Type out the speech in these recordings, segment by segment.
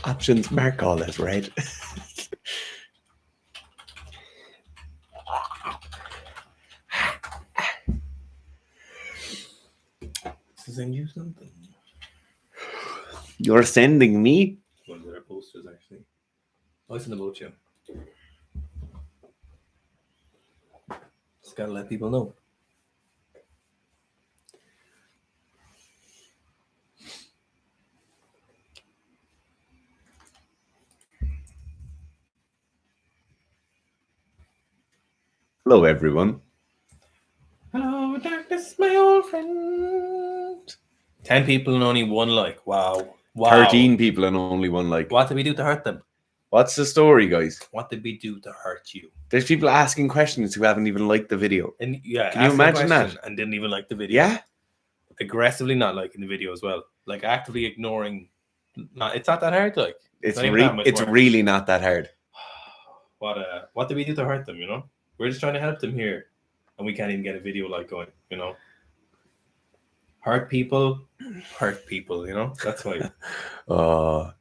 Options mark all as red. Send you something. You're sending me? One of their posters, actually. I send about you. Just gotta let people know. Hello, everyone. Hello, darkness, my old friend. 10 people and only one like. Wow. 13 people and only one like. What did we do to hurt them? What's the story, guys? What did we do to hurt you? There's people asking questions who haven't even liked the video. And yeah, can you imagine that? And didn't even like the video. Yeah. Aggressively not liking the video as well. Like actively ignoring. It's not that hard. Like it's really not that hard. What did we do to hurt them? You know, we're just trying to help them here, and we can't even get a video like going. You know, hurt people. You know, that's why. Oh.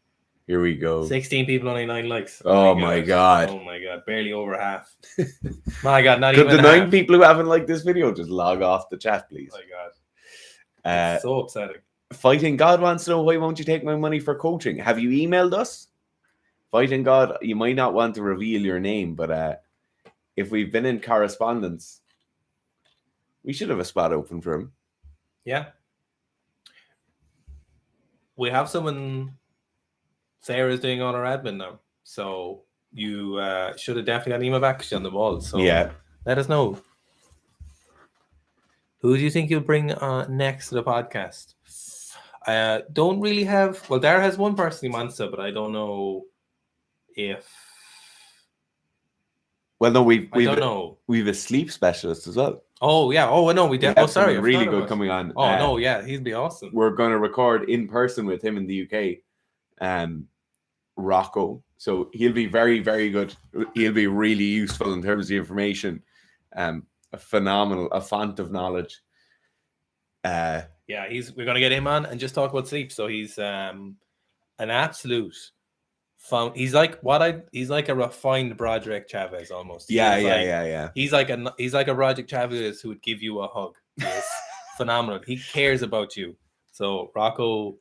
Here we go. 16 people, only 9 likes. Oh my god. Oh my god. Barely over half. My god, not Could even the 9 people who haven't liked this video just log off the chat, please? Oh my god. It's so upsetting. Fighting God wants to know, why won't you take my money for coaching? Have you emailed us? Fighting God, you might not want to reveal your name, but if we've been in correspondence, we should have a spot open for him. Yeah. We have someone... Sarah's doing all our admin now, so you should have definitely got an email back. She's on the ball, so yeah, let us know. Who do you think you'll bring next to the podcast? Don't really have. Well, Dara has one person he wants to, but I don't know if. Well, no, we've a sleep specialist as well. Oh yeah. Oh no, we definitely. Oh, sorry, really good coming on. Oh no, yeah, he'd be awesome. We're going to record in person with him in the UK. Rocco, so he'll be very, very good. He'll be really useful in terms of the information. A font of knowledge. Yeah, we're gonna get him on and just talk about sleep. So he's an absolute fun. He's like a refined Broderick Chavez almost. Yeah. He's like a Broderick Chavez who would give you a hug. He's phenomenal. He cares about you. So Rocco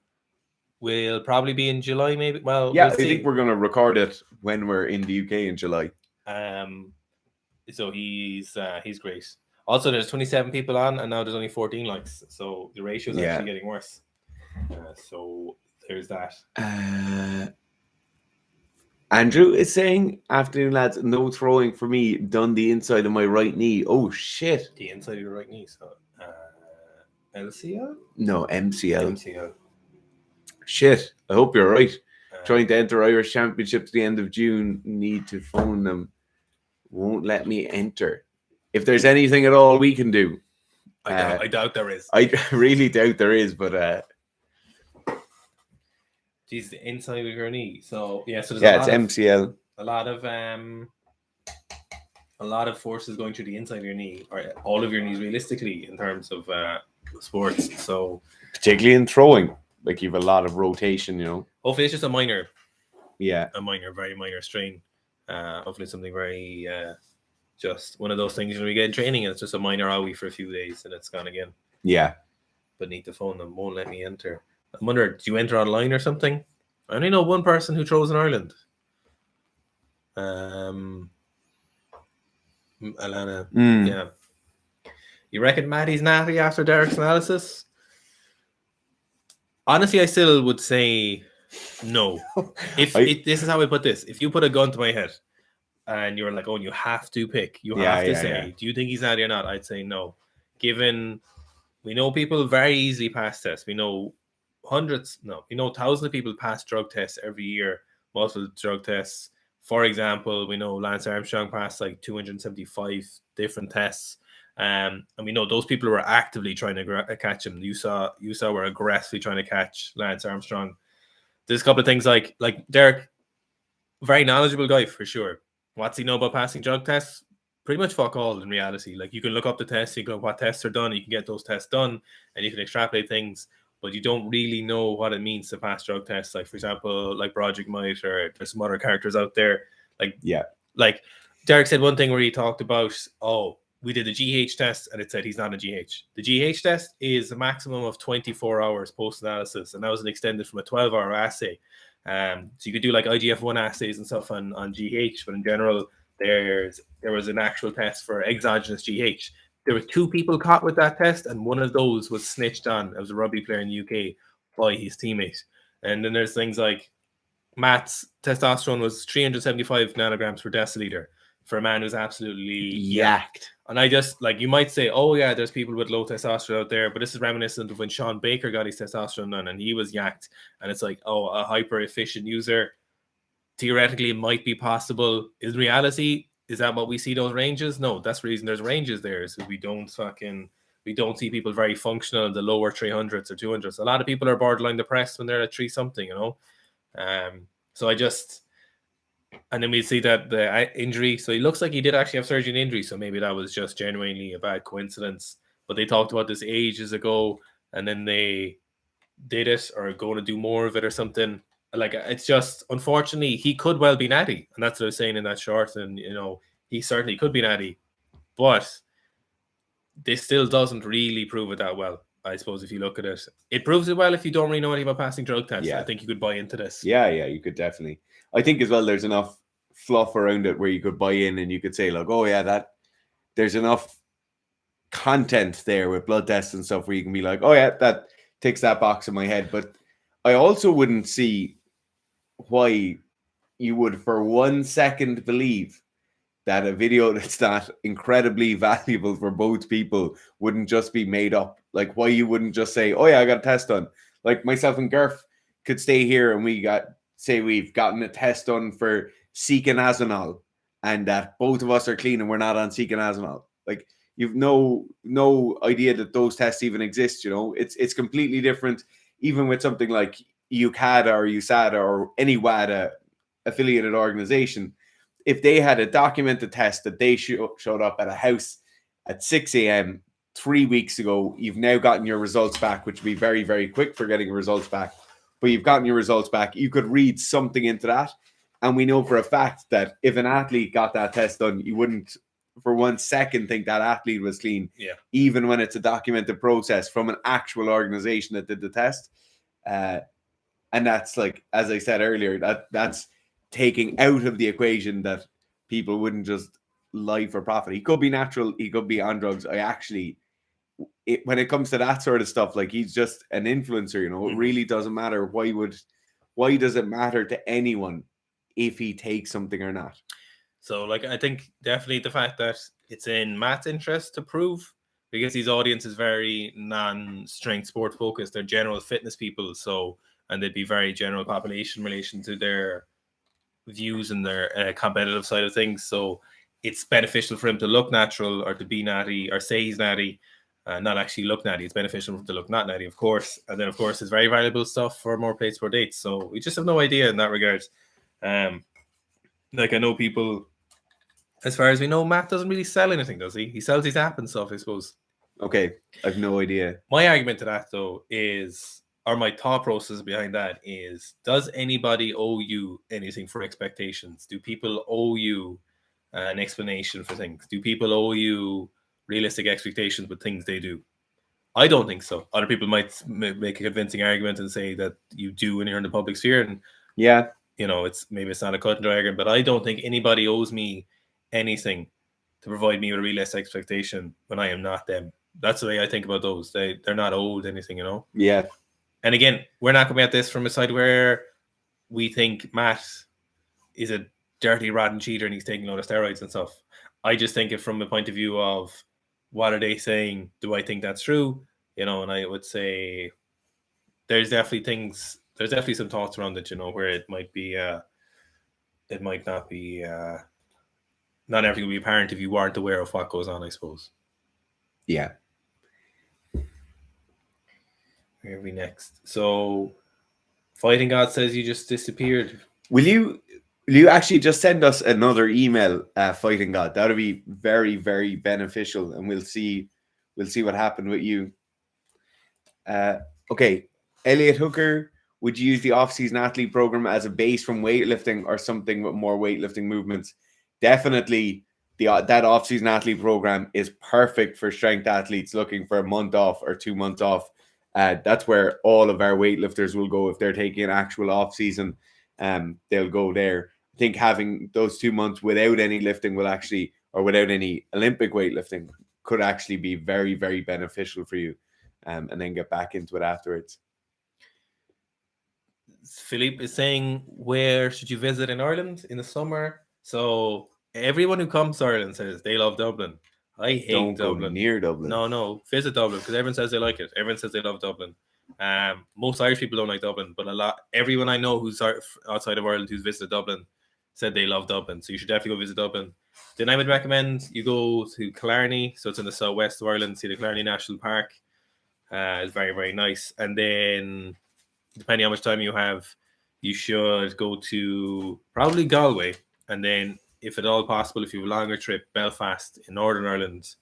will probably be in July, maybe. Well, yeah, I think we're going to record it when we're in the UK in July. So he's great. Also, there's 27 people on, and now there's only 14 likes. So the ratio is actually getting worse. So there's that. Andrew is saying, afternoon lads, no throwing for me. Done the inside of my right knee. Oh shit! The inside of your right knee. So LCL? No, MCL. Shit, I hope you're right. Trying to enter Irish Championship to the end of June. Need to phone them. Won't let me enter. If there's anything at all we can do. I doubt there is. I really doubt there is, but... Geez, the inside of your knee. So, yeah, so there's it's MCL. A lot of forces going through the inside of your knee, or all of your knees realistically, in terms of sports. So, particularly in throwing. Like, you have a lot of rotation, you know. Hopefully it's just a minor. Yeah. Very minor strain. Hopefully something very, just one of those things when we get in training and it's just a minor owie for a few days and it's gone again. Yeah. But need to phone them. Won't let me enter. I wonder, do you enter online or something? I only know one person who throws in Ireland. Alana. Yeah. You reckon Matty's natty after Derek's analysis? Honestly, I still would say no. This is how I put this. If you put a gun to my head and you're like, oh, you have to pick. You have to say, do you think he's natty or not? I'd say no. Given we know people very easily pass tests. We know thousands of people pass drug tests every year, multiple drug tests. For example, we know Lance Armstrong passed like 275 different tests. And we know those people were actively trying to catch him. You saw were aggressively trying to catch Lance Armstrong. There's a couple of things like Derek, very knowledgeable guy for sure. What's he know about passing drug tests? Pretty much fuck all in reality. Like, you can look up the tests, you can look what tests are done, you can get those tests done, and you can extrapolate things. but you don't really know what it means to pass drug tests. Like, for example, like Broderick might, or there's some other characters out there. Like Derek said one thing where he talked about, we did a GH test and it said he's not a GH. The GH test is a maximum of 24 hours post-analysis, and that was extended from a 12-hour assay. So you could do like IGF-1 assays and stuff on GH, but in general, there was an actual test for exogenous GH. There were 2 people caught with that test, and one of those was snitched on. It was a rugby player in the UK by his teammate. And then there's things like Matt's testosterone was 375 nanograms per deciliter for a man who's absolutely yacked. And I just, like, you might say, oh yeah, there's people with low testosterone out there, but this is reminiscent of when Sean Baker got his testosterone done and he was yacked. And it's like, a hyper efficient user, theoretically it might be possible. In reality, is that what we see those ranges? No, that's the reason there's ranges there, is we don't see people very functional in the lower 300s or 200s. A lot of people are borderline depressed when they're at 3 something, and then we see that the injury. So he looks like he did actually have surgery and injury. So maybe that was just genuinely a bad coincidence. But they talked about this ages ago, and then they did it or are going to do more of it or something. Like, it's just, unfortunately, he could well be natty. And that's what I was saying in that short. And, he certainly could be natty. But this still doesn't really prove it that well. I suppose if you look at it, it proves it well if you don't really know anything about passing drug tests. Yeah. I think you could buy into this. Yeah, you could definitely. I think as well, there's enough fluff around it where you could buy in and you could say, like, oh yeah, that there's enough content there with blood tests and stuff where you can be like, oh yeah, that ticks that box in my head. But I also wouldn't see why you would for 1 second believe that a video that's not incredibly valuable for both people wouldn't just be made up. Like, why you wouldn't just say, oh yeah, I got a test done. Like, myself and Gerf could stay here and we've gotten a test done for Sikastan and that both of us are clean and we're not on Sikastan. Like, you've no idea that those tests even exist, It's completely different, even with something like UCADA or USADA or any WADA affiliated organization. If they had a documented test that they showed up at a house at 6 a.m. 3 weeks ago, you've now gotten your results back, which would be very, very quick for getting results back. But you've gotten your results back. You could read something into that. And we know for a fact that if an athlete got that test done, you wouldn't for 1 second think that athlete was clean. Yeah. Even when it's a documented process from an actual organization that did the test. And that's, like, as I said earlier, that's taking out of the equation that people wouldn't just lie for profit. He could be natural. He could be on drugs. When it comes to that sort of stuff, like, he's just an influencer, It really doesn't matter. Why does it matter to anyone if he takes something or not? So, like, I think definitely the fact that it's in Matt's interest to prove, because his audience is very non-strength sport focused. They're general fitness people. And they'd be very general population in relation to their views and their competitive side of things. So it's beneficial for him to look natural or to be natty or say he's natty, not actually look natty. It's beneficial for him to look not natty, of course. And then, of course, it's very valuable stuff for more plates, more dates. So we just have no idea in that regard. Like, I know people, as far as we know, Matt doesn't really sell anything, does he? He sells his app and stuff, I suppose. Okay, I've no idea. My argument to that, though, is, or my thought process behind that is, does anybody owe you anything for expectations? Do people owe you an explanation for things? Do people owe you realistic expectations with things they do? I don't think so. Other people might make a convincing argument and say that you do when you're in the public sphere. And yeah, it's not a cut and dry argument, but I don't think anybody owes me anything to provide me with a realistic expectation when I am not them. That's the way I think about those. They're not owed anything, Yeah. And again, we're not coming at this from a side where we think Matt is a dirty, rotten cheater and he's taking a lot of steroids and stuff. I just think it from a point of view of, what are they saying? Do I think that's true? And I would say there's definitely some thoughts around it, where it might be, it might not be, not everything will be apparent if you weren't aware of what goes on, I suppose. Yeah. Where are we next? So, Fighting God says you just disappeared. Will you actually just send us another email, Fighting God? That would be very, very beneficial, and we'll see what happened with you. Okay, Elliot Hooker, would you use the off-season athlete program as a base from weightlifting or something with more weightlifting movements? Definitely, that off-season athlete program is perfect for strength athletes looking for a month off or 2 months off. That's where all of our weightlifters will go if they're taking an actual off-season. They'll go there. I think having those 2 months without any lifting will actually, or without any Olympic weightlifting, could actually be very, very beneficial for you, and then get back into it afterwards. Philippe is saying, where should you visit in Ireland in the summer? So everyone who comes to Ireland says they love Dublin. I hate Don't Dublin. go near Dublin. No, visit Dublin because everyone says they like it. Everyone says they love Dublin. Most Irish people don't like Dublin, but everyone I know who's outside of Ireland who's visited Dublin said they love Dublin. So you should definitely go visit Dublin. Then I would recommend you go to Killarney. So it's in the southwest of Ireland. See the Killarney National Park. It's very, very nice. And then, depending on how much time you have, you should go to probably Galway. And then, if at all possible, if you have a longer trip, Belfast in Northern Ireland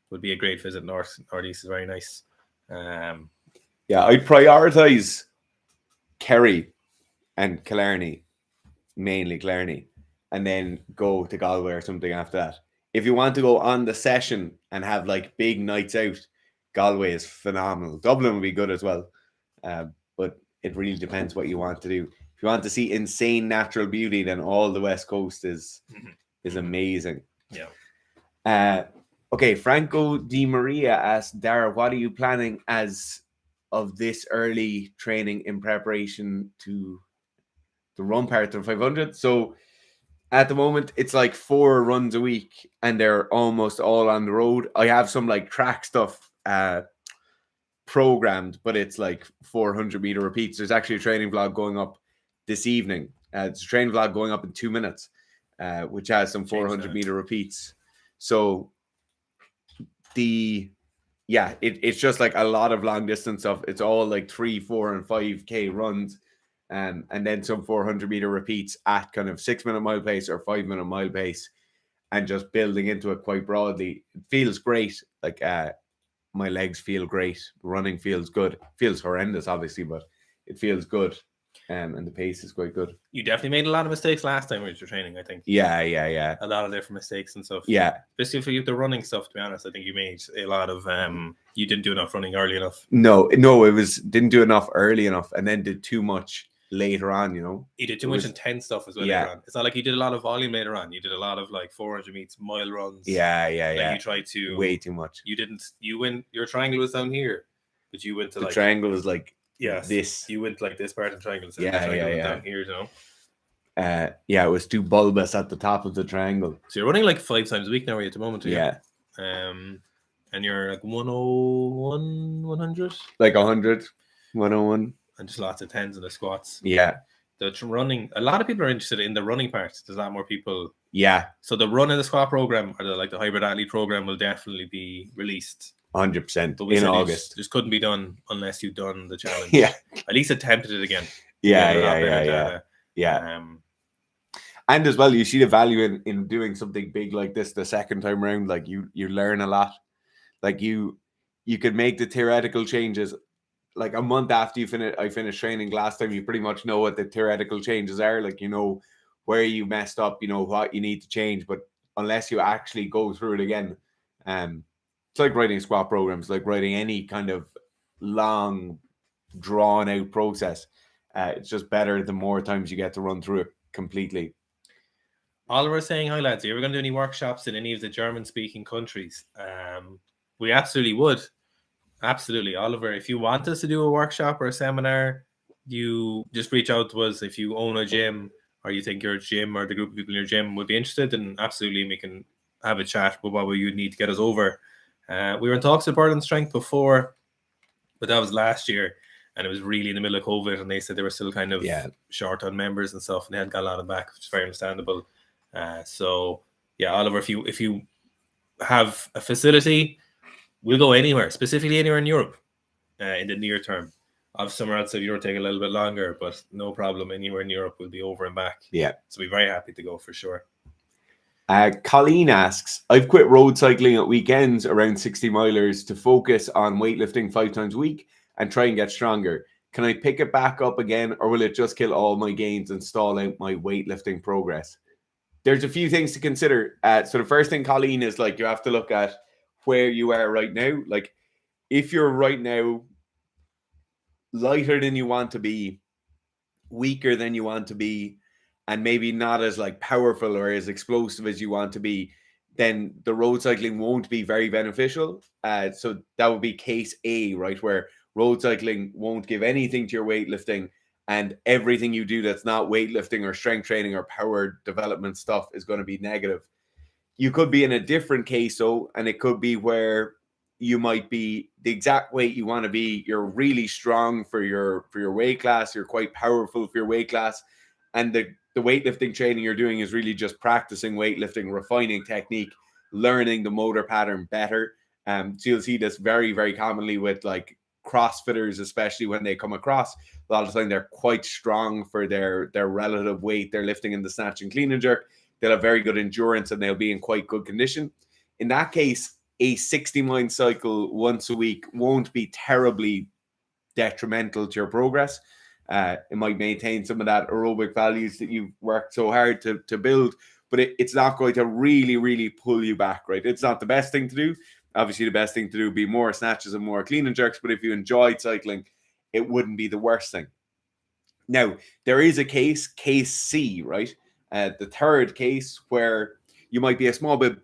would be a great visit. Northeast is very nice. Yeah, I'd prioritize Kerry and Killarney, mainly Killarney, and then go to Galway or something after that. If you want to go on the session and have like big nights out, Galway is phenomenal. Dublin would be good as well, but it really depends what you want to do. If you want to see insane natural beauty, then all the West Coast is amazing. Yeah. Okay, Franco Di Maria asked, Dara, what are you planning as of this early training in preparation to the run part of 500? So at the moment, it's like 4 runs a week, and they're almost all on the road. I have some like track stuff programmed, but it's like 400-meter repeats. There's actually a training vlog going up this evening. It's a training vlog going up in 2 minutes, which has some 400-meter repeats. So it's just like a lot of long distance stuff. It's all like 3, 4, and 5K runs, and then some 400-meter repeats at kind of 6-minute mile pace or 5-minute mile pace, and just building into it quite broadly. It feels great. Like my legs feel great. Running feels good. It feels horrendous, obviously, but it feels good. And the pace is quite good. You definitely made a lot of mistakes last time with your training, I think. Yeah. A lot of different mistakes and stuff. Yeah. Especially for you, the running stuff, to be honest, I think you made a lot of, you didn't do enough running early enough. No, it didn't do enough early enough, and then did too much later on, You did too much intense stuff as well later on. It's not like you did a lot of volume later on. You did a lot of like 400 meters, mile runs. Yeah. You tried to. Way too much. Your triangle was down here, but you went to the triangle is like, this. You went like this part of the triangle. So down here, it was too bulbous at the top of the triangle. So you're running like 5 times a week now at the moment. Yeah. And you're like 101, 100? Like 100, 101. And just lots of tens and the squats. Yeah. The running, a lot of people are interested in the running part. There's a lot more people. Yeah. So the run and the squat program, or the hybrid athlete program, will definitely be released 100% in August. Just couldn't be done unless you've done the challenge. Yeah. At least attempted it again. Yeah. And as well, you see the value in doing something big like this the second time around. Like you learn a lot. Like you could make the theoretical changes. Like a month after I finished training last time, you pretty much know what the theoretical changes are. Like, where you messed up, what you need to change. But unless you actually go through it again, it's like writing squat programs, like writing any kind of long, drawn out process. It's just better the more times you get to run through it completely. Oliver saying, hi lads, are you ever going to do any workshops in any of the German-speaking countries? We absolutely would. Absolutely, Oliver. If you want us to do a workshop or a seminar, you just reach out to us. If you own a gym or you think your gym or the group of people in your gym would be interested, then absolutely we can have a chat with what you need to get us over. We were in talks with Burden Strength before, but that was last year, and it was really in the middle of COVID, and they said they were still kind of short on members and stuff, and they hadn't got a lot of back, which is very understandable. So yeah, Oliver, if you have a facility, we'll go anywhere, specifically anywhere in Europe in the near term. Obviously, somewhere outside Europe take a little bit longer, but no problem. Anywhere in Europe will be over and back. Yeah. So we're very happy to go for sure. Colleen asks, I've quit road cycling at weekends around 60 milers to focus on weightlifting 5 times a week and try and get stronger. can I pick it back up again, or will it just kill all my gains and stall out my weightlifting progress? There's a few things to consider. So the first thing, Colleen, is like you have to look at where you are right now. Like if you're right now lighter than you want to be, weaker than you want to be, and maybe not as like powerful or as explosive as you want to be, then the road cycling won't be very beneficial. So that would be case A, right? Where road cycling won't give anything to your weightlifting, and everything you do that's not weightlifting or strength training or power development stuff is going to be negative. You could be in a different case, though, and it could be where you might be the exact weight you want to be. You're really strong for your weight class. You're quite powerful for your weight class, and the weightlifting training you're doing is really just practicing weightlifting, refining technique, learning the motor pattern better. So you'll see this very, very commonly with like CrossFitters, especially when they come across. A lot of the time they're quite strong for their relative weight they're lifting in the snatch and clean and jerk. They'll have very good endurance and they'll be in quite good condition. In that case, a 60-mile cycle once a week won't be terribly detrimental to your progress. It might maintain some of that aerobic values that you've worked so hard to build, but it's not going to really, really pull you back, right? It's not the best thing to do. Obviously, the best thing to do would be more snatches and more clean and jerks, but if you enjoyed cycling, it wouldn't be the worst thing. Now, there is a case C, right? The third case where you might be a small bit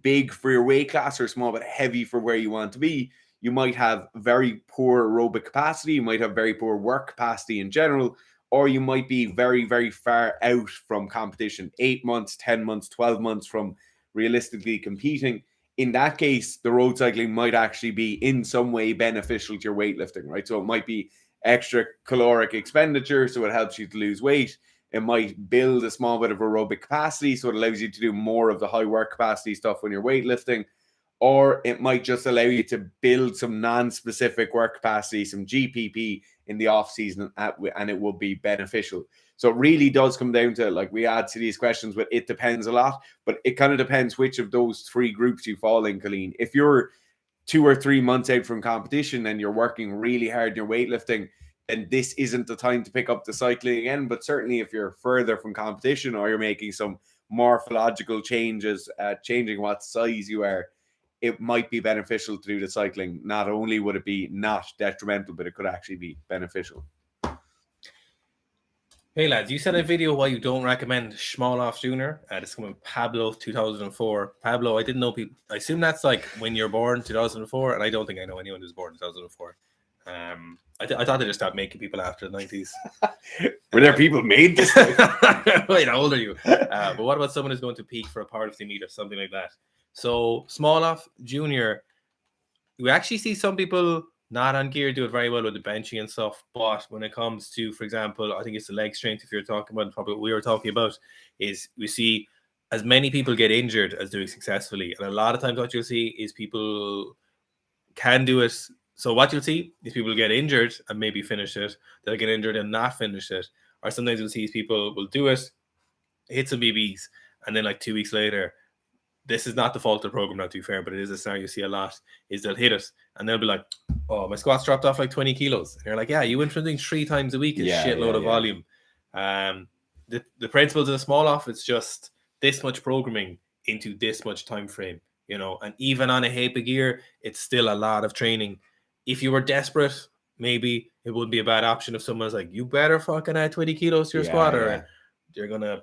big for your weight class or a small bit heavy for where you want to be. You might have very poor aerobic capacity. You might have very poor work capacity in general, or you might be very, very far out from competition, 8 months, 10 months, 12 months from realistically competing. In that case, the road cycling might actually be in some way beneficial to your weightlifting, right? So it might be extra caloric expenditure, so it helps you to lose weight. It might build a small bit of aerobic capacity, so it allows you to do more of the high work capacity stuff when you're weightlifting. Or it might just allow you to build some non-specific work capacity, some GPP in the off season, and it will be beneficial. So it really does come down to, like, we add to these questions, but it depends a lot. But it kind of depends which of those three groups you fall in, Colleen. If you're 2 or 3 months out from competition and you're working really hard in your weightlifting, then this isn't the time to pick up the cycling again. But certainly if you're further from competition or you're making some morphological changes, changing what size you are, it might be beneficial to do the cycling. Not only would it be not detrimental, but it could actually be beneficial. Hey lads, you said a video why you don't recommend Schmaloff Jr. This is coming from Pablo 2004. Pablo, I didn't know people. I assume that's like when you're born 2004, and I don't think I know anyone who's born 2004. I thought they just stopped making people after the 90s. Were there people made this? Wait, how old are you? But what about someone who's going to peak for a powerlifting meet or something like that? So Schmaloff Jr., we actually see some people not on gear do it very well with the benching and stuff. But when it comes to, for example, I think it's the leg strength, if you're talking about, probably what we were talking about, is we see as many people get injured as doing successfully. And a lot of times what you'll see is people can do it. So what you'll see is people get injured and maybe finish it. They'll get injured and not finish it. Or sometimes you'll see people will do it, hit some BBs, and then like 2 weeks later, this is not the fault of the program, not to be fair, but it is a scenario you see a lot, is they'll hit it and they'll be like, oh, my squats dropped off like 20 kilos. And you're like, yeah, you went from doing 3 times a week, a shitload of volume. The principles of the small off, it's just this much programming into this much time frame, you know, and even on a heap of gear, it's still a lot of training. If you were desperate, maybe it would be a bad option if someone's like, you better fucking add 20 kilos to your squat or you're going to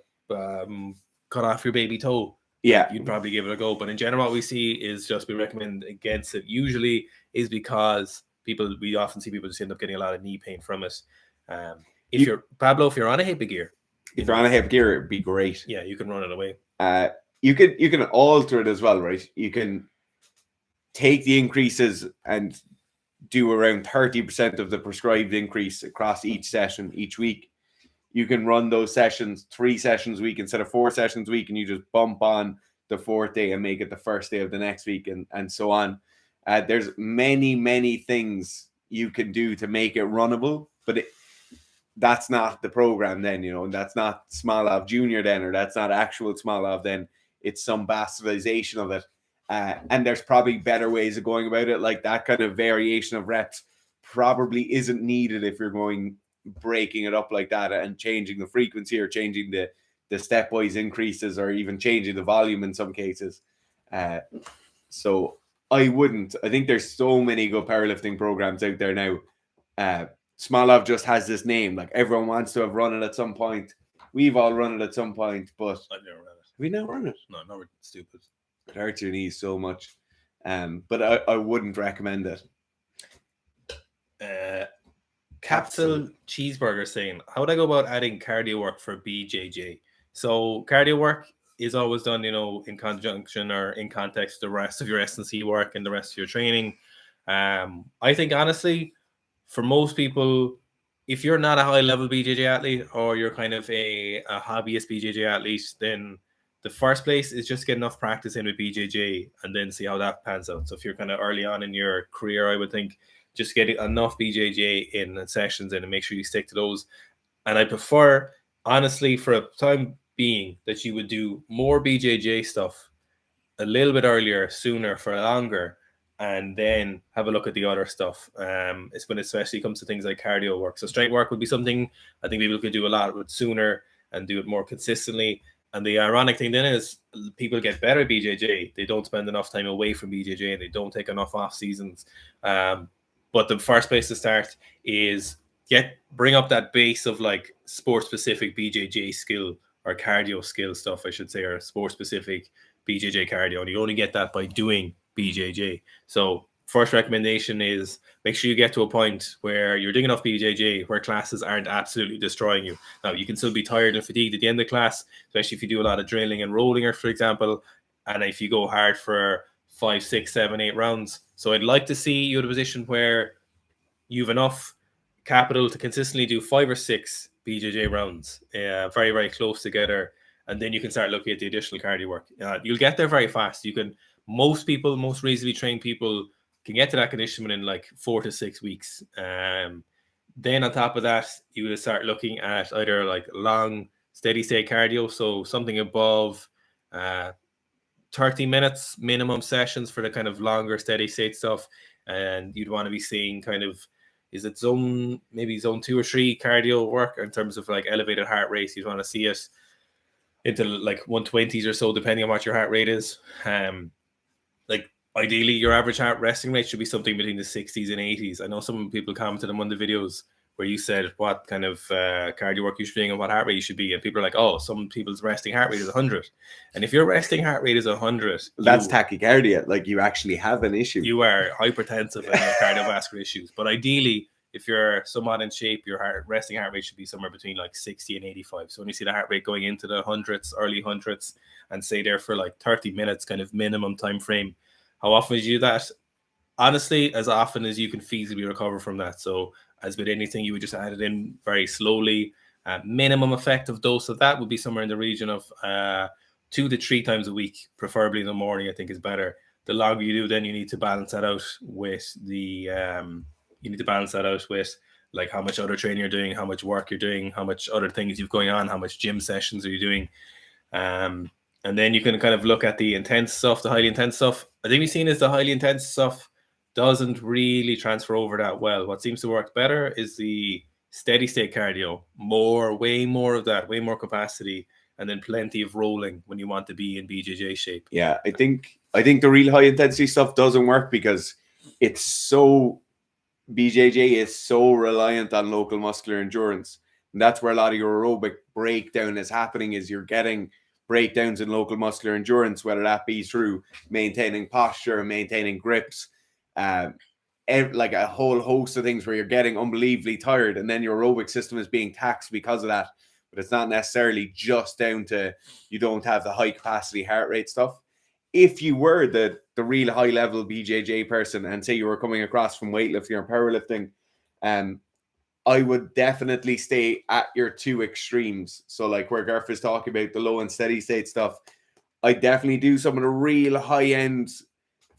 cut off your baby toe. Yeah, you'd probably give it a go. But in general, what we see is just we recommend against it. Usually is because we often see people just end up getting a lot of knee pain from it. If you're on a hip of gear, if you're on a hip gear, it'd be great. Yeah, you can run it away. You can alter it as well, right? You can take the increases and do around 30% of the prescribed increase across each session each week. You can run those sessions 3 sessions a week instead of 4 sessions a week, and you just bump on the 4th day and make it the first day of the next week, and so on. There's many things you can do to make it runnable, but that's not the program then, you know, and that's not Schmaloff Jr. then, or that's not actual Schmaloff then. It's some bastardization of it. And there's probably better ways of going about it, like that kind of variation of reps probably isn't needed if you're breaking it up like that and changing the frequency or changing the stepwise increases or even changing the volume in some cases. So I wouldn't. I think there's so many good powerlifting programs out there now. Smolov just has this name. Like, everyone wants to have run it at some point. We've all run it at some point, but I've never run it. Have we never run it? No, we're stupid. It hurts your knees so much. But I wouldn't recommend it. Capsule Cheeseburger saying, how would I go about adding cardio work for BJJ? So cardio work is always done, in conjunction or in context the rest of your S&C work and the rest of your training. I think, honestly, for most people, if you're not a high-level BJJ athlete or you're kind of a hobbyist BJJ athlete, then the first place is just get enough practice in with BJJ and then see how that pans out. So if you're kind of early on in your career, I would think just get enough BJJ in and sessions in and make sure you stick to those. And I prefer, honestly, for a time being, that you would do more BJJ stuff a little bit earlier, sooner, for longer, and then have a look at the other stuff. It's when it especially comes to things like cardio work. So strength work would be something I think people could do a lot with sooner and do it more consistently. And the ironic thing then is people get better at BJJ. They don't spend enough time away from BJJ and they don't take enough off seasons. But the first place to start is bring up that base of like sport-specific BJJ skill or cardio skill stuff, I should say, or sport-specific BJJ cardio. And you only get that by doing BJJ. So first recommendation is make sure you get to a point where you're doing enough BJJ where classes aren't absolutely destroying you. Now, you can still be tired and fatigued at the end of the class, especially if you do a lot of drilling and rolling, for example, and if you go hard for 5, 6, 7, 8 rounds. So I'd like to see you in a position where you've enough capital to consistently do 5 or 6 BJJ rounds, very, very close together, and then you can start looking at the additional cardio work. You'll get there very fast. Most reasonably trained people can get to that condition in like 4 to 6 weeks. Then on top of that, you would start looking at either like long steady state cardio, so something above 30 minutes minimum sessions for the kind of longer steady state stuff. And you'd want to be seeing kind of, is it zone 2 or 3 cardio work in terms of like elevated heart rates. You'd want to see it into like 120s or so, depending on what your heart rate is. Like ideally your average heart resting rate should be something between the 60s and 80s. I know some people commented on one of the videos where you said what kind of cardio work you should be doing and what heart rate you should be. And people are like, oh, some people's resting heart rate is 100. And if your resting heart rate is 100, that's tachycardia. Like, you actually have an issue. You are hypertensive and have cardiovascular issues. But ideally, if you're somewhat in shape, your resting heart rate should be somewhere between like 60 and 85. So when you see the heart rate going into the hundreds, early hundreds, and stay there for like 30 minutes, kind of minimum time frame, how often do you do that? Honestly, as often as you can feasibly recover from that. So as with anything, you would just add it in very slowly. Minimum effective dose of that would be somewhere in the region of 2 to 3 times a week, preferably in the morning, I think is better. The longer you do, then you need to balance that out with like how much other training you're doing, how much work you're doing, how much other things you've going on, how much gym sessions are you doing. And then you can kind of look at the intense stuff, the highly intense stuff. I think we've seen is the highly intense stuff doesn't really transfer over that well. What seems to work better is the steady state cardio, way more of that, way more capacity, and then plenty of rolling when you want to be in BJJ shape. Yeah, I think the real high intensity stuff doesn't work because BJJ is so reliant on local muscular endurance. And that's where a lot of your aerobic breakdown is happening, is you're getting breakdowns in local muscular endurance, whether that be through maintaining posture, maintaining grips, like a whole host of things where you're getting unbelievably tired, and then your aerobic system is being taxed because of that. But it's not necessarily just down to you don't have the high capacity heart rate stuff. If you were the real high level BJJ person and say you were coming across from weightlifting or powerlifting, I would definitely stay at your 2 extremes. So like where Garth is talking about the low and steady state stuff, I definitely do some of the real high end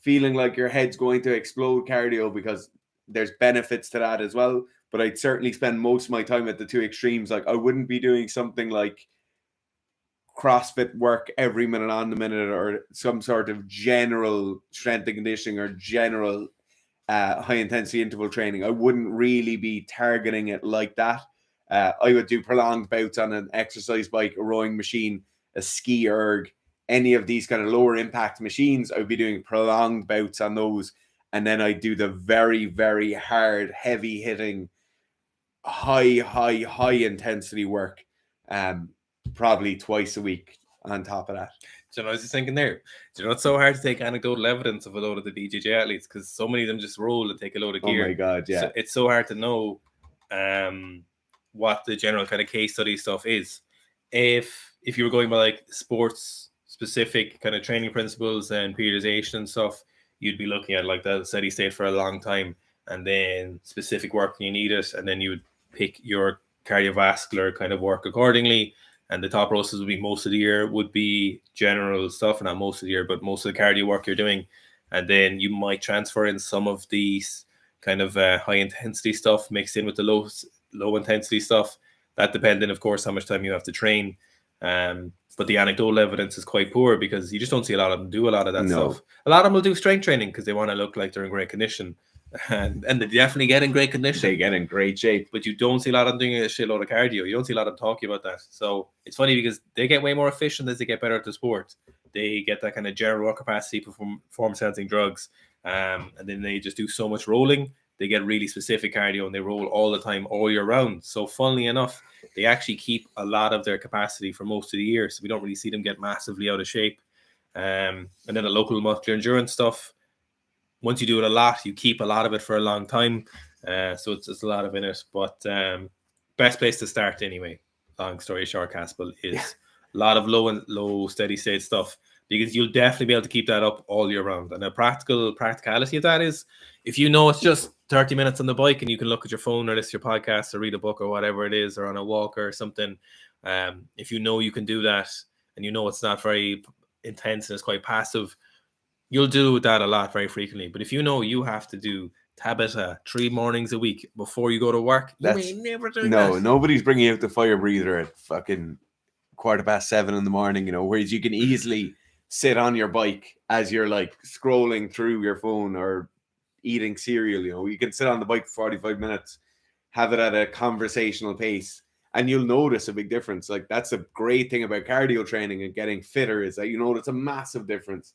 feeling like your head's going to explode cardio, because there's benefits to that as well. But I'd certainly spend most of my time at the 2 extremes. Like, I wouldn't be doing something like CrossFit work every minute on the minute, or some sort of general strength and conditioning or general high intensity interval training. I wouldn't really be targeting it like that. I would do prolonged bouts on an exercise bike, a rowing machine, a ski erg, any of these kind of lower impact machines. I would be doing prolonged bouts on those. And then I do the very, very hard, heavy hitting, high intensity work, probably twice a week on top of that. Do you know, I was just thinking there, do you know, it's so hard to take anecdotal evidence of a load of the BJJ athletes because so many of them just roll and take a load of gear. Oh my God, yeah. So it's so hard to know what the general kind of case study stuff is. If you were going by like sports specific kind of training principles and periodization and stuff, you'd be looking at like that steady state for a long time and then specific work when you need it, and then you would pick your cardiovascular kind of work accordingly. And the top rosters would be most of the year would be general stuff, not most of the year, but most of the cardio work you're doing. And then you might transfer in some of these kind of high intensity stuff mixed in with the low intensity stuff. That depending, of course, how much time you have to train. But the anecdotal evidence is quite poor because you just don't see a lot of them do a lot of that stuff. A lot of them will do strength training because they want to look like they're in great condition. And they definitely get in great condition. They get in great shape. But you don't see a lot of them doing a shitload of cardio. You don't see a lot of them talking about that. So it's funny because they get way more efficient as they get better at the sport. They get that kind of general work capacity, performance-enhancing drugs. And then they just do so much rolling. They get really specific cardio and they roll all the time, all year round. So funnily enough, they actually keep a lot of their capacity for most of the year. So we don't really see them get massively out of shape. And then the local muscular endurance stuff, once you do it a lot, you keep a lot of it for a long time. So it's a lot of in it. But best place to start anyway, long story short, Caspel, is a lot of low steady state stuff, because you'll definitely be able to keep that up all year round. And the practicality of that is, if you know it's just 30 minutes on the bike and you can look at your phone or listen to your podcast or read a book or whatever it is, or on a walk or something, if you know you can do that and you know it's not very intense and it's quite passive, you'll do that a lot very frequently. But if you know you have to do Tabata 3 mornings a week before you go to work, you may never do that. No, nobody's bringing out the fire breather at fucking 7:15 in the morning, whereas you can easily sit on your bike as you're like scrolling through your phone or eating cereal. You can sit on the bike for 45 minutes, have it at a conversational pace, and you'll notice a big difference. Like, that's a great thing about cardio training and getting fitter, is that it's a massive difference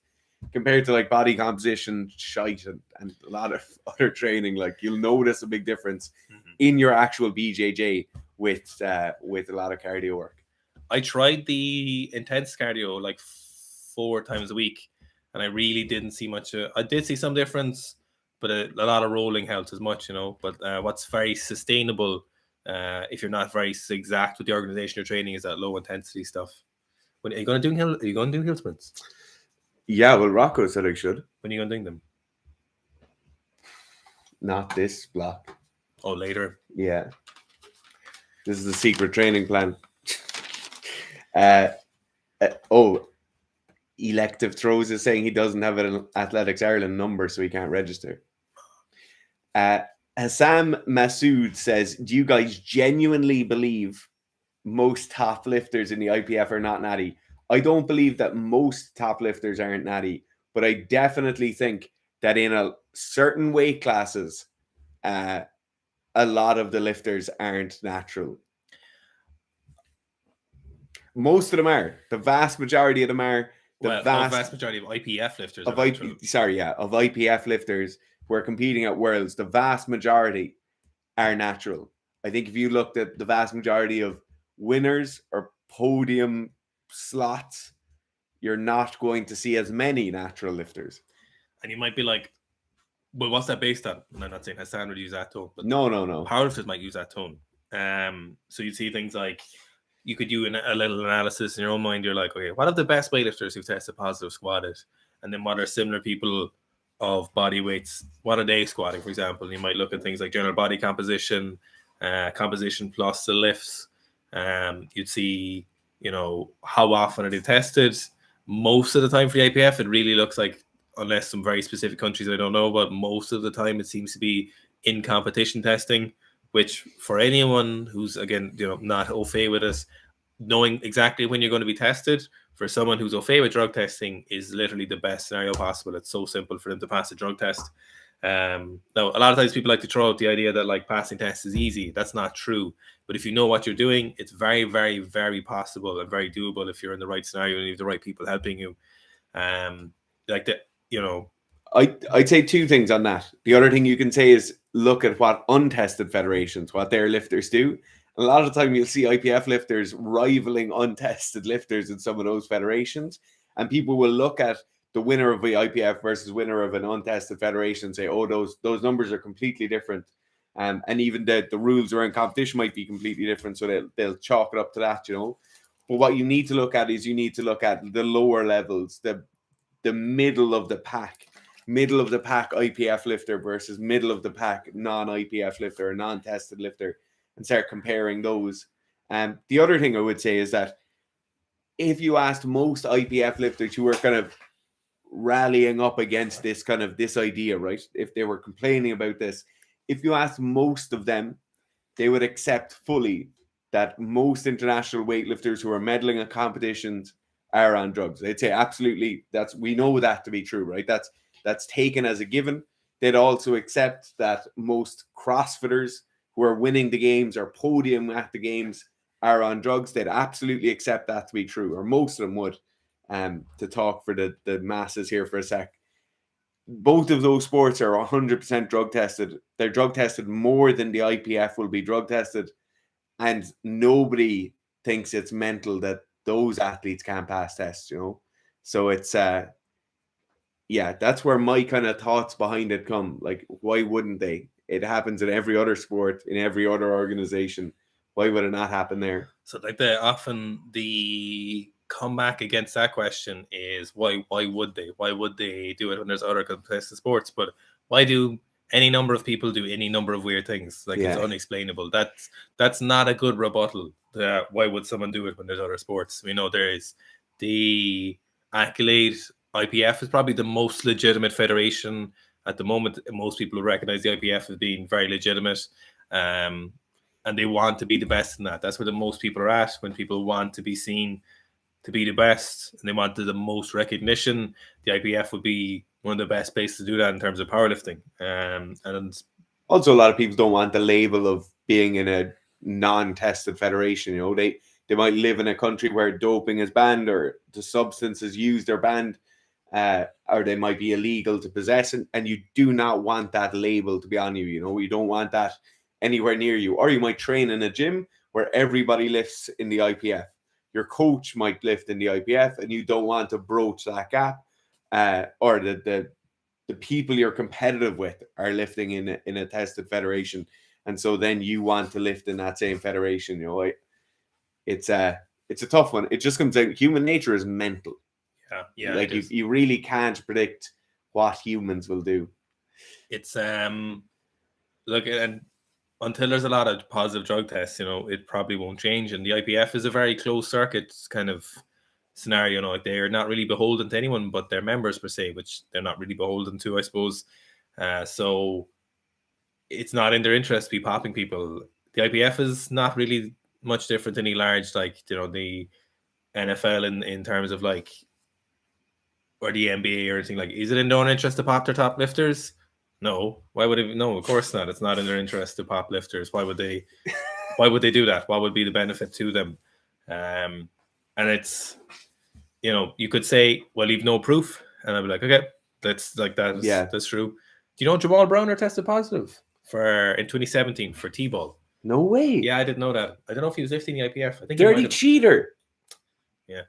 compared to like body composition shite and a lot of other training. Like, you'll notice a big difference in your actual BJJ with a lot of cardio work. I tried the intense cardio like 4 times a week, and I really didn't see much. I did see some difference, but a lot of rolling helped as much, But what's very sustainable, if you're not very exact with the organization you're training, is that low intensity stuff. When are you going to do hill sprints? Yeah, well, Rocco said I should. When are you going to do them? Not this block. Oh, later. Yeah. This is the secret training plan. Elective Throws is saying he doesn't have an Athletics Ireland number, so he can't register. Hassam Masood says, do you guys genuinely believe most top lifters in the IPF are not natty? I don't believe that most top lifters aren't natty, but I definitely think that in a certain weight classes, a lot of the lifters aren't natural. Most of them are. The vast majority of them are. The vast majority of IPF lifters of IPF lifters who are competing at Worlds, the vast majority are natural. I think if you looked at the vast majority of winners or podium slots, you're not going to see as many natural lifters. And you might be like, well, what's that based on? And I'm not saying Hassan would use that tone, but no. Powerlifters might use that tone. So you'd see things like, you could do a little analysis in your own mind. You're like, okay, what are the best weightlifters who tested positive squatted? And then what are similar people of body weights? What are they squatting, for example? And you might look at things like general body composition, composition plus the lifts. You'd see, how often are they tested? Most of the time for the IPF, it really looks like, unless some very specific countries I don't know, but most of the time it seems to be in competition testing, which for anyone who's, again, not au fait with us, knowing exactly when you're going to be tested, for someone who's au fait with drug testing, is literally the best scenario possible. It's so simple for them to pass a drug test. Now, a lot of times people like to throw out the idea that like passing tests is easy. That's not true. But if you know what you're doing, it's very, very, very possible and very doable if you're in the right scenario and you have the right people helping you. Like that, you know. I'd say two things on that. The other thing you can say is look at what untested federations, what their lifters do. A lot of the time you'll see IPF lifters rivaling untested lifters in some of those federations. And people will look at the winner of the IPF versus winner of an untested federation and say, oh, those numbers are completely different. And even the rules around competition might be completely different. So they'll chalk it up to that, you know. But what you need to look at is you need to look at the lower levels, the middle of the pack IPF lifter versus middle of the pack non-IPF lifter or non-tested lifter, and start comparing those. The other thing I would say is that if you asked most IPF lifters who were kind of rallying up against this idea, right? If they were complaining about this, if you asked most of them, they would accept fully that most international weightlifters who are medaling at competitions are on drugs. They'd say absolutely, we know that to be true, right? That's taken as a given. They'd also accept that most CrossFitters who are winning the games or podium at the games are on drugs. They'd absolutely accept that to be true, or most of them would. To talk for the masses here for a sec. Both of those sports are 100% drug tested. They're drug tested more than the IPF will be drug tested. And nobody thinks it's mental that those athletes can't pass tests, you know? So it's, that's where my kind of thoughts behind it come. Like, why wouldn't they? It happens in every other sport, in every other organization. Why would it not happen there? So like the comeback against that question is why would they do it when there's other competitive sports? But why do any number of people do any number of weird things? Like it's unexplainable. That's not a good rebuttal. Why would someone do it when there's other sports? We know there is the accolade. IPF is probably the most legitimate federation at the moment. Most people recognize the IPF as being very legitimate. And they want to be the best in that. That's where the most people are at. When people want to be seen to be the best and they want the most recognition, the IPF would be one of the best places to do that in terms of powerlifting. And also, a lot of people don't want the label of being in a non-tested federation. You know, they might live in a country where doping is banned or the substances used are banned, or they might be illegal to possess, and you do not want that label to be on you. You know, you don't want that anywhere near you. Or you might train in a gym where everybody lifts in the IPF. Your coach might lift in the IPF, and you don't want to broach that gap. Or the people you're competitive with are lifting in a tested federation, and so then you want to lift in that same federation. You know, it's a tough one. It just comes out. Human nature is mental. Yeah. Like you really can't predict what humans will do. It's look, and until there's a lot of positive drug tests, you know, it probably won't change. And the IPF is a very closed circuit kind of scenario. You know, like they're not really beholden to anyone but their members per se, which they're not really beholden to, I suppose. So it's not in their interest to be popping people. The IPF is not really much different than any large, like, you know, the NFL in terms of like, or the NBA or anything. Like, is it in their own interest to pop their top lifters? No. Why would it? No, of course not. It's not in their interest to pop lifters. Why would they do that? What would be the benefit to them? And it's, you know, you could say, well, you've no proof. And I'd be like, okay, that's like that. That's true. Do you know Jamal Browner tested positive in 2017 for T-ball? No way. Yeah, I didn't know that. I don't know if he was lifting the IPF. I think dirty cheater. Yeah.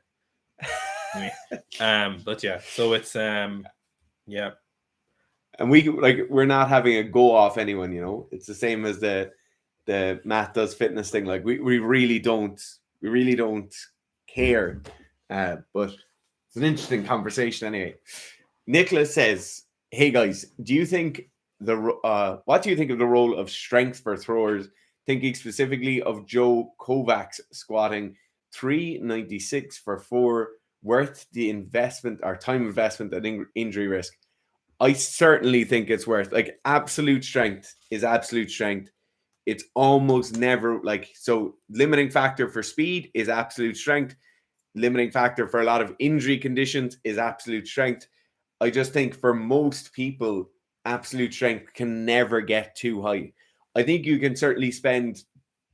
But yeah, so it's yeah. And we're not having a go off anyone, you know. It's the same as the Matt Does Fitness thing. Like we really don't care. But it's an interesting conversation anyway. Nicholas says, hey guys, do you think what do you think of the role of strength for throwers? Thinking specifically of Joe Kovacs squatting 396 for 4, worth the investment or time investment and injury risk? I certainly think it's worth, like, absolute strength is absolute strength. It's almost never like, so limiting factor for speed is absolute strength. Limiting factor for a lot of injury conditions is absolute strength. I just think for most people, absolute strength can never get too high. I think you can certainly spend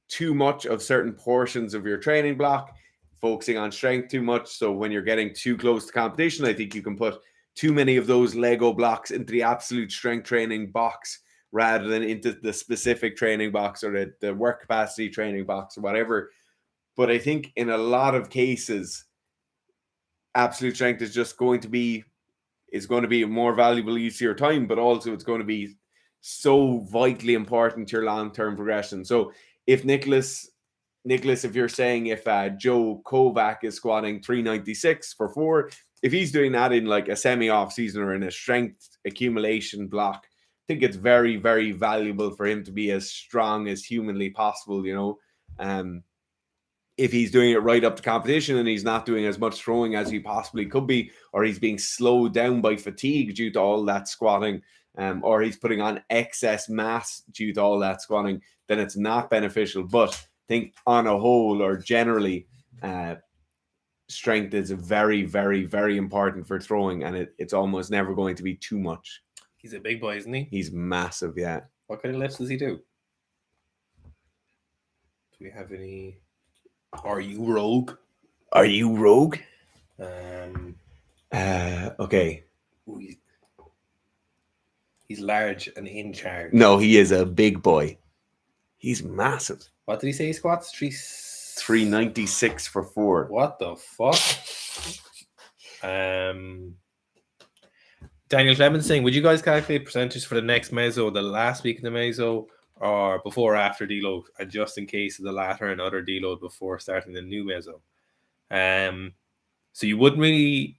too much of certain portions of your training block focusing on strength too much. So when you're getting too close to competition, I think you can put too many of those Lego blocks into the absolute strength training box rather than into the specific training box or the work capacity training box or whatever. But I think in a lot of cases, absolute strength is just going to be a more valuable use of your time, but also it's going to be so vitally important to your long-term progression. So if Nicholas, if you're saying if Joe Kovac is squatting 396 for 4, if he's doing that in like a semi-off season or in a strength accumulation block, I think it's very, very valuable for him to be as strong as humanly possible, if he's doing it right up to competition and he's not doing as much throwing as he possibly could be, or he's being slowed down by fatigue due to all that squatting, or he's putting on excess mass due to all that squatting, then it's not beneficial. But I think on a whole or generally, strength is very, very, very important for throwing, and it's almost never going to be too much. He's a big boy, isn't he? He's massive, yeah. What kind of lifts does he do? Do we have any... Are you rogue? Are you rogue? Okay. Ooh, he's large and in charge. No, he is a big boy. He's massive. What did he say he squats? 396 for 4. What the fuck? Daniel Clemens saying, would you guys calculate percentages for the next meso, the last week of the meso, or before or after deload, and just in case of the latter and other deload before starting the new meso? So you wouldn't really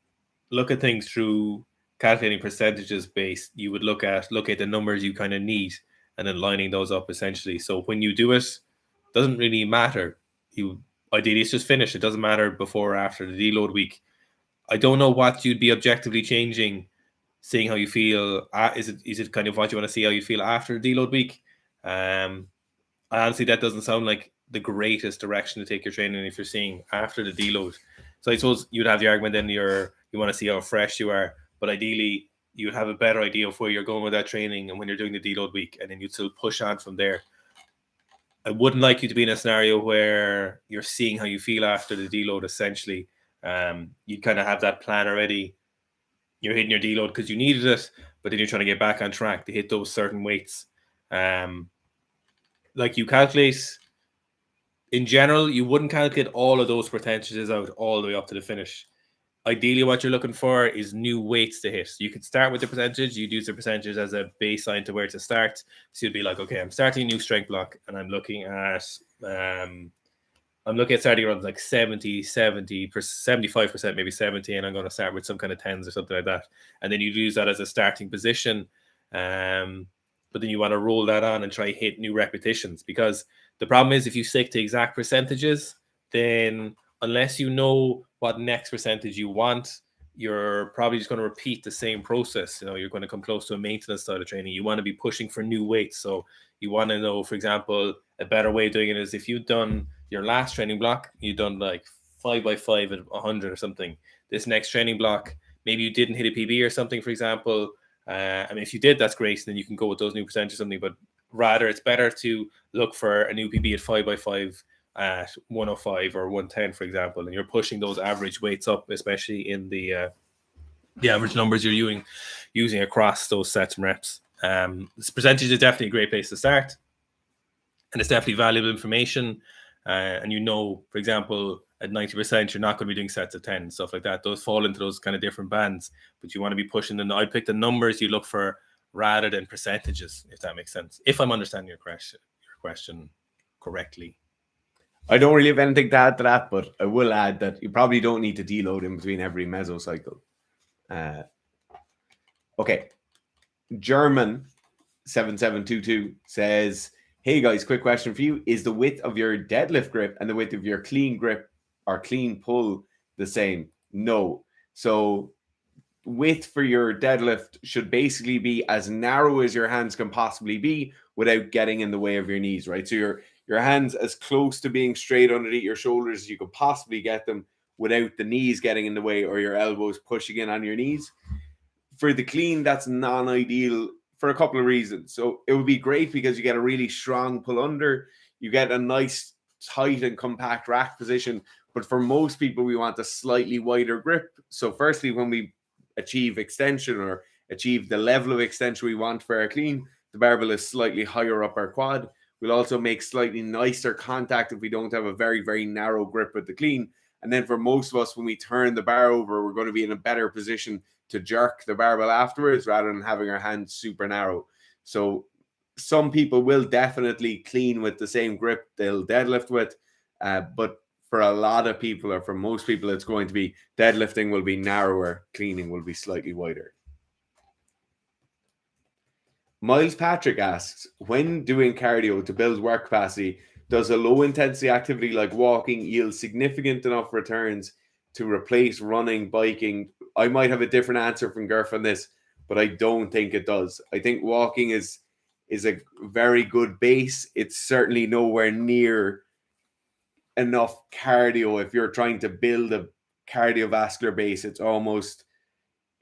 look at things through calculating percentages based. You would look at the numbers you kind of need and then lining those up essentially. So when you do it, doesn't really matter. Ideally it's just finished. It doesn't matter before or after the deload week. I don't know what you'd be objectively changing, seeing how you feel. Is it kind of what you want to see how you feel after the deload week? Honestly, that doesn't sound like the greatest direction to take your training if you're seeing after the deload. So I suppose you'd have the argument then you want to see how fresh you are, but ideally you'd have a better idea of where you're going with that training and when you're doing the deload week, and then you'd still push on from there. I wouldn't like you to be in a scenario where you're seeing how you feel after the deload essentially. You'd kind of have that plan already. You're hitting your deload because you needed it, but then you're trying to get back on track to hit those certain weights. Like you calculate, in general, you wouldn't calculate all of those percentages out all the way up to the finish. Ideally, what you're looking for is new weights to hit. So you could start with the percentage. You'd use the percentage as a baseline to where to start. So you'd be like, okay, I'm starting a new strength block, and I'm looking at starting around like 70, 75%, maybe 70, and I'm going to start with some kind of 10s or something like that. And then you use that as a starting position. But then you want to roll that on and try hit new repetitions, because the problem is if you stick to exact percentages, then unless you know what next percentage you want, you're probably just going to repeat the same process. You're going to come close to a maintenance style of training. You want to be pushing for new weights. So you want to know, for example, a better way of doing it is if you've done your last training block, you've done like 5x5 at 100 or something. This next training block, maybe you didn't hit a PB or something, for example. If you did, that's great. Then you can go with those new percentages or something. But rather, it's better to look for a new PB at 5x5 at 105 or 110, for example, and you're pushing those average weights up, especially in the average numbers you're using across those sets and reps. This percentage is definitely a great place to start, and it's definitely valuable information. And for example, at 90%, you're not going to be doing sets of 10, stuff like that. Those fall into those kind of different bands, but you want to be pushing them. I'd pick the numbers you look for rather than percentages, if that makes sense. If I'm understanding your question correctly. I don't really have anything to add to that, but I will add that you probably don't need to deload in between every mesocycle. Okay. German 7722 says, hey guys, quick question for you. Is the width of your deadlift grip and the width of your clean grip or clean pull the same? No. So width for your deadlift should basically be as narrow as your hands can possibly be without getting in the way of your knees, right? So your hands as close to being straight underneath your shoulders as you could possibly get them without the knees getting in the way or your elbows pushing in on your knees. For the clean, that's non-ideal for a couple of reasons. So it would be great because you get a really strong pull under, you get a nice tight and compact rack position. But for most people, we want a slightly wider grip. So firstly, when we achieve extension or achieve the level of extension we want for our clean, the barbell is slightly higher up our quad. We'll also make slightly nicer contact if we don't have a very, very narrow grip with the clean. And then for most of us, when we turn the bar over, we're going to be in a better position to jerk the barbell afterwards rather than having our hands super narrow. So some people will definitely clean with the same grip they'll deadlift with, but for a lot of people, or for most people, it's going to be deadlifting will be narrower, cleaning will be slightly wider. Miles Patrick asks, when doing cardio to build work capacity, does a low intensity activity like walking yield significant enough returns to replace running, biking? I might have a different answer from Gerf on this, but I don't think it does. I think walking is a very good base. It's certainly nowhere near enough cardio. If you're trying to build a cardiovascular base, it's almost,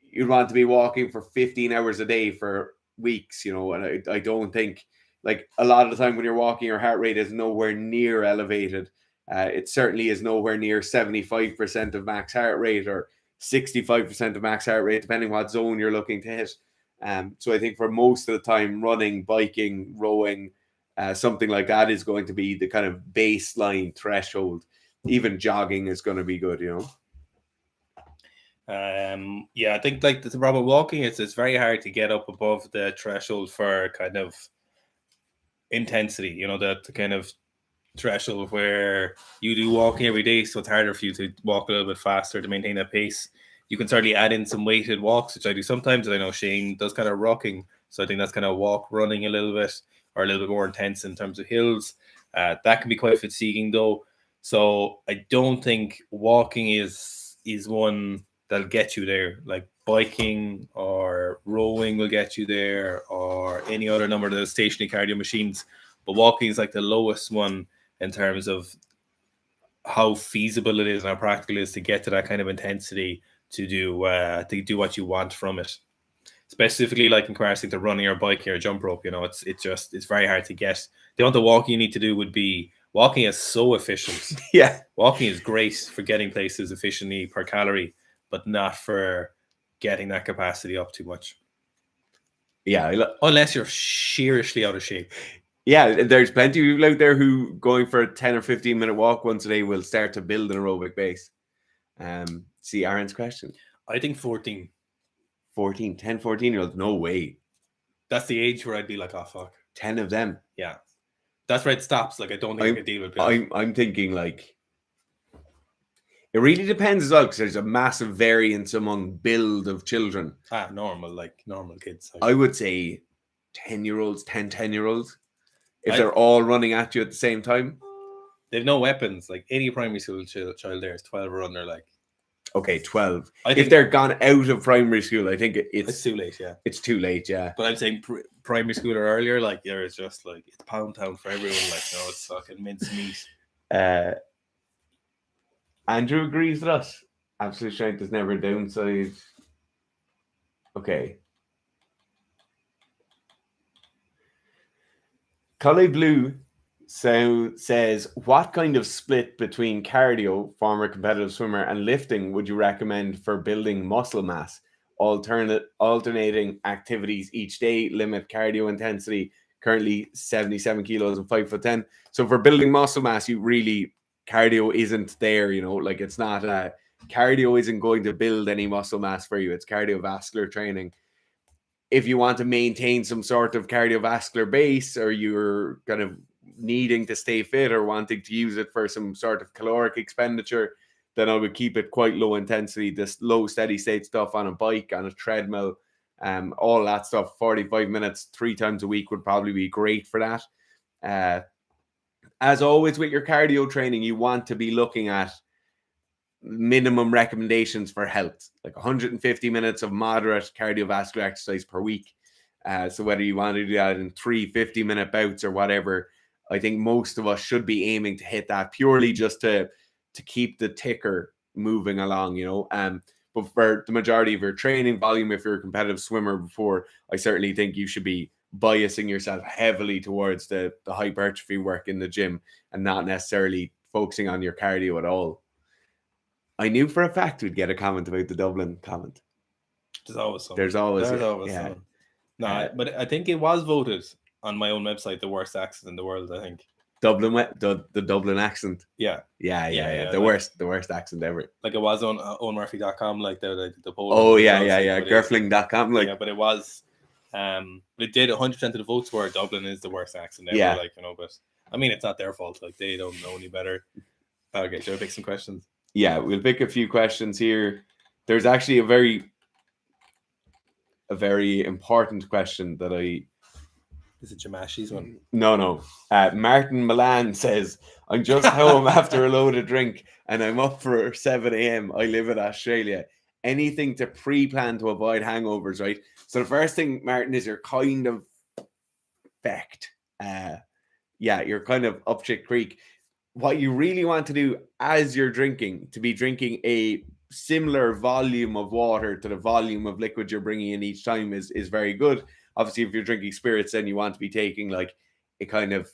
you'd want to be walking for 15 hours a day for weeks, and I don't think, like, a lot of the time when you're walking, your heart rate is nowhere near elevated. It certainly is nowhere near 75% of max heart rate or 65% of max heart rate, depending what zone you're looking to hit. So I think for most of the time, running, biking, rowing, something like that is going to be the kind of baseline threshold. Even jogging is going to be good, Yeah, I think like the problem with walking is it's very hard to get up above the threshold for kind of intensity, the kind of threshold where you do walking every day, so it's harder for you to walk a little bit faster to maintain that pace. You can certainly add in some weighted walks, which I do sometimes, and I know Shane does kind of rocking, so I think that's kind of walk running a little bit, or a little bit more intense in terms of hills. That can be quite fatiguing though, so I don't think walking is one that'll get you there. Like biking or rowing will get you there, or any other number of the stationary cardio machines, but walking is like the lowest one in terms of how feasible it is and how practical it is to get to that kind of intensity to do what you want from it. Specifically, like in comparison to running or biking or jump rope, it's very hard to get. The amount of walking you need to do would be, walking is so efficient. Yeah, walking is great for getting places efficiently per calorie, but not for getting that capacity up too much. Yeah, unless you're sheerishly out of shape. Yeah, there's plenty of people out there who going for a 10 or 15 minute walk once a day will start to build an aerobic base. See Aaron's question. I think 10, 14-year-olds, no way. That's the age where I'd be like, oh fuck. 10 of them. Yeah. That's where it stops. Like, I don't think I can deal with it. I'm thinking like, it really depends as well, because there's a massive variance among build of children. Normal kids. I would say 10-year-olds, 10-year-olds. If they're all running at you at the same time. They've no weapons. Like, any primary school child there is 12 or under, like. Okay, 12. If they're gone out of primary school, I think it's too late, yeah. It's too late, yeah. But I'm saying primary school or earlier, like, there is just, like, it's pound town for everyone. Like, no, it's fucking mincemeat. Andrew agrees with us. Absolute strength is never a downside. Okay. Collie Blue says, what kind of split between cardio, former competitive swimmer, and lifting would you recommend for building muscle mass? Alternating activities each day, limit cardio intensity, currently 77 kilos and 5'10". So for building muscle mass, cardio isn't there, like it's not cardio isn't going to build any muscle mass for you. It's cardiovascular training. If you want to maintain some sort of cardiovascular base, or you're kind of needing to stay fit or wanting to use it for some sort of caloric expenditure, then I would keep it quite low intensity, this low steady state stuff on a bike, on a treadmill, all that stuff. 45 minutes 3 times a week would probably be great for that. As always with your cardio training, you want to be looking at minimum recommendations for health, like 150 minutes of moderate cardiovascular exercise per week. So whether you want to do that in 3 50-minute bouts or whatever, I think most of us should be aiming to hit that, purely just to keep the ticker moving along, But But for the majority of your training volume, if you're a competitive swimmer before, I certainly think you should be biasing yourself heavily towards the hypertrophy work in the gym and not necessarily focusing on your cardio at all. I knew for a fact we'd get a comment about the Dublin comment. There's always some. There's always some. No, but I think it was voted on my own website the worst accent in the world, I think. Dublin, the Dublin accent. Yeah. The worst accent ever. Like it was on ownmurphy.com, like the poll. Oh yeah. Girfling.com, like. Yeah, but it was. It did 100% of the votes were Dublin is the worst accent ever. Yeah. Like, you know, but I mean, it's not their fault. Like, they don't know any better. Okay, should I pick some questions? Yeah, we'll pick a few questions here. There's actually a very important question that I. Is it Jamashi's one? No. Martin Milan says, I'm just home after a load of drink and I'm up for 7 a.m. I live in Australia. Anything to pre-plan to avoid hangovers, right? So the first thing, Martin, is you're kind of fecked. You're kind of up shit creek. What you really want to do as you're drinking, to be drinking a similar volume of water to the volume of liquid you're bringing in each time is very good. Obviously, if you're drinking spirits, then you want to be taking like a kind of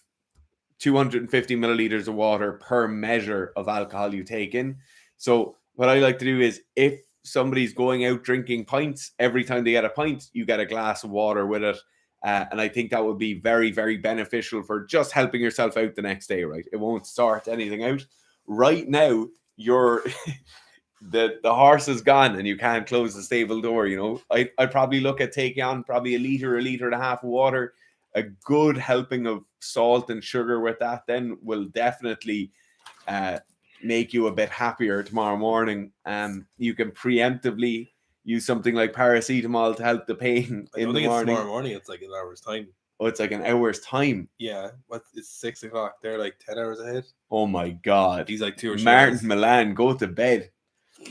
250 milliliters of water per measure of alcohol you take in. So what I like to do is, if somebody's going out drinking pints, every time they get a pint, you get a glass of water with it. And I think that would be very, very beneficial for just helping yourself out the next day, right? It won't sort anything out. Right now, you're the horse is gone and you can't close the stable door, you know. I'd probably look at taking on probably a liter and a half of water. A good helping of salt and sugar with that then will definitely make you a bit happier tomorrow morning. You can preemptively use something like paracetamol to help the pain in the morning. Tomorrow morning, it's like an hour's time. Oh, it's like an hour's time. Yeah, it's 6 o'clock. They're like 10 hours ahead. Oh my God. He's like 2 or 3 Martin hours. Milan, go to bed.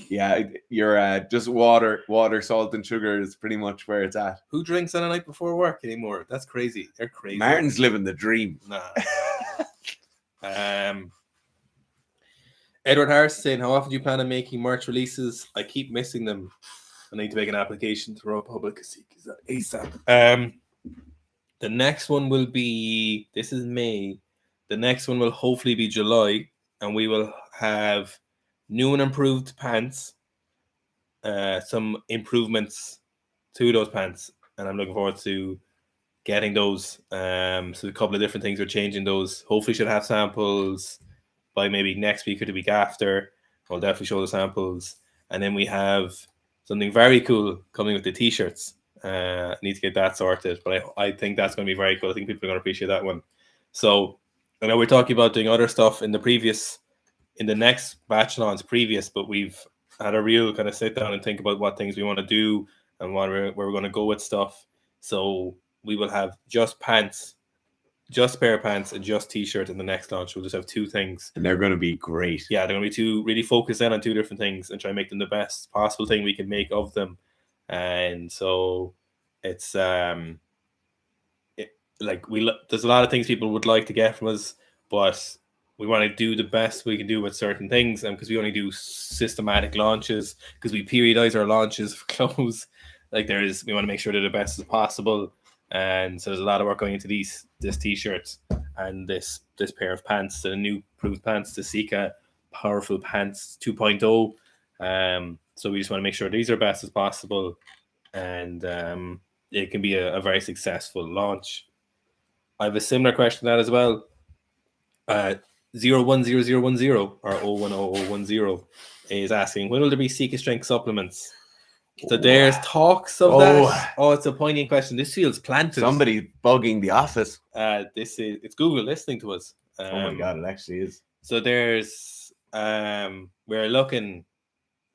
Yeah, you're just water, salt, and sugar is pretty much where it's at. Who drinks on a night before work anymore? That's crazy. They're crazy. Martin's living the dream. Nah. Edward Harris saying, how often do you plan on making merch releases? I keep missing them. I need to make an application to Raw Public ASAP. The next one will be, this is May. The next one will hopefully be July, and we will have new and improved pants, some improvements to those pants, and I'm looking forward to getting those. So a couple of different things, we're changing those. Hopefully should have samples by maybe next week or the week after. I'll definitely show the samples. And then we have something very cool coming with the t-shirts. I need to get that sorted, but I think that's going to be very cool. I think people are going to appreciate that one. So I know we're talking about doing other stuff in the next batch launch previous, but we've had a real kind of sit down and think about what things we want to do and where we're going to go with stuff. So we will have just pants, just pair of pants, and just t-shirt in the next launch. We'll just have two things. And they're going to be great. Yeah, they're going to be two, really focus in on two different things and try and make them the best possible thing we can make of them. And so it's there's a lot of things people would like to get from us, but we want to do the best we can do with certain things, and because we only do systematic launches, because we periodize our launches of clothes, we want to make sure they're the best as possible. And so there's a lot of work going into this t-shirt and this pair of pants, the new improved pants, the Sika Powerful Pants 2.0. So we just want to make sure these are best as possible, and it can be a very successful launch. I have a similar question to that as well. 010010 or 010010 is asking, when will there be Sika strength supplements? So there's talks of that. Oh, it's a poignant question. This feels planted. Somebody bugging the office. It's Google listening to us. Oh my God, it actually is. So there's we're looking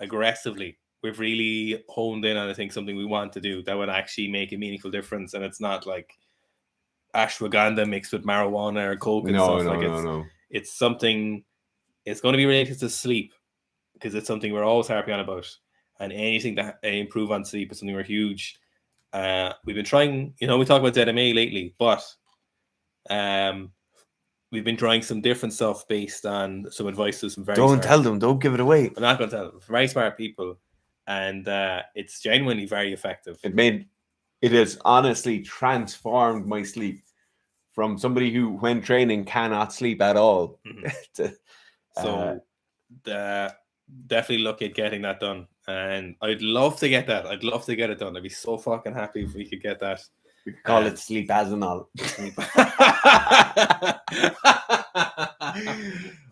aggressively. We've really honed in on, I think, something we want to do that would actually make a meaningful difference, and it's not like ashwagandha mixed with marijuana or coke and stuff. No. It's something. It's going to be related to sleep, because it's something we're always harping on about, and anything that improve on sleep is something we're huge. We've been trying. We talk about ZMA lately, but we've been trying some different stuff based on some advice to some very. Don't tell them. Don't give it away. I'm not going to tell them. Very smart people and it's genuinely very effective. It has honestly transformed my sleep from somebody who, when training, cannot sleep at all. So definitely look at getting that done, and I'd love to get that. I'd love to get it done. I'd be so fucking happy if we could get that. We could call it sleep azenol.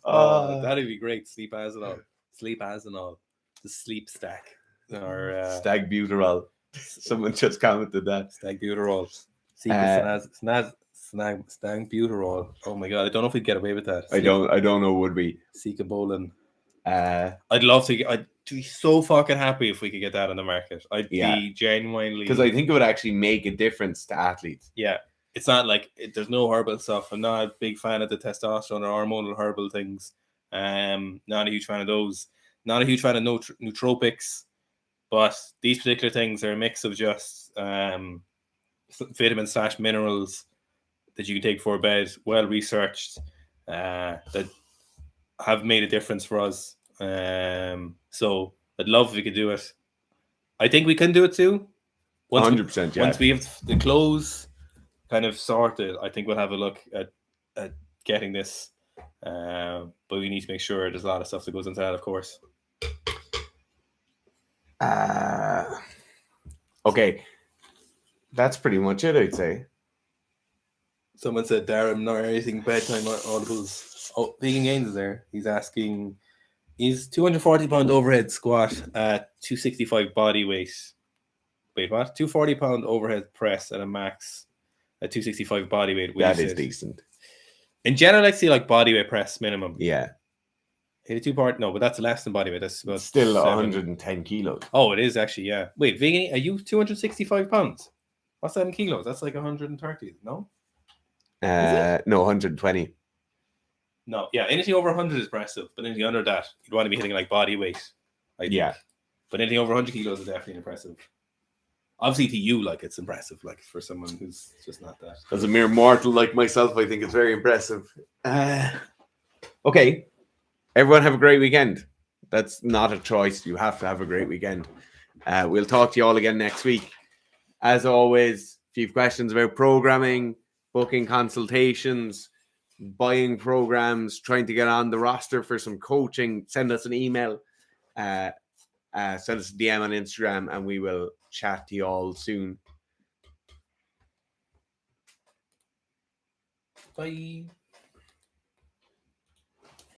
Oh, that'd be great. Sleep azenol. The sleep stack. Or stag butyrol. Someone just commented that. Stag butyrol. Stag butyrol. Oh my god, I don't know if we'd get away with that. I don't know, would we? Sikabolin. I'd love to. I'd be so fucking happy if we could get that on the market. I'd be genuinely, because I think it would actually make a difference to athletes. Yeah, it's not like there's no herbal stuff. I'm not a big fan of the testosterone or hormonal herbal things. Not a huge fan of those. Not a huge fan of nootropics. But these particular things are a mix of just vitamins / minerals that you can take for a bed, well researched, that have made a difference for us. So I'd love if we could do it. I think we can do it too. 100%. Once we have the clothes kind of sorted, I think we'll have a look at getting this. But we need to make sure there's a lot of stuff that goes into that, of course. Okay, that's pretty much it, I'd say. Someone said Darren narrating bedtime audibles. Oh, Vegan Gaines is there. He's asking, is 240-pound overhead squat at 265 body weight? Wait, what? 240-pound overhead press at a max at 265 body weight. That is decent. In general, I see like body weight press minimum. Yeah. Hit a two-part? No, but that's less than body weight. That's about still 110 kilos. Oh, it is actually, yeah. Wait, Vegan, are you 265 pounds? What's that in kilos? That's like 130, no? No, 120. No, yeah, anything over 100 is impressive, but anything under that, you'd want to be hitting like body weight. Yeah. But anything over 100 kilos is definitely impressive. Obviously, to you, like, it's impressive. Like, for someone who's just not that. As a mere mortal like myself, I think it's very impressive. Okay. Everyone have a great weekend. That's not a choice. You have to have a great weekend. We'll talk to you all again next week. As always, if you have questions about programming, booking consultations, buying programs, trying to get on the roster for some coaching, send us an email. Send us a DM on Instagram, and we will chat to you all soon. Bye.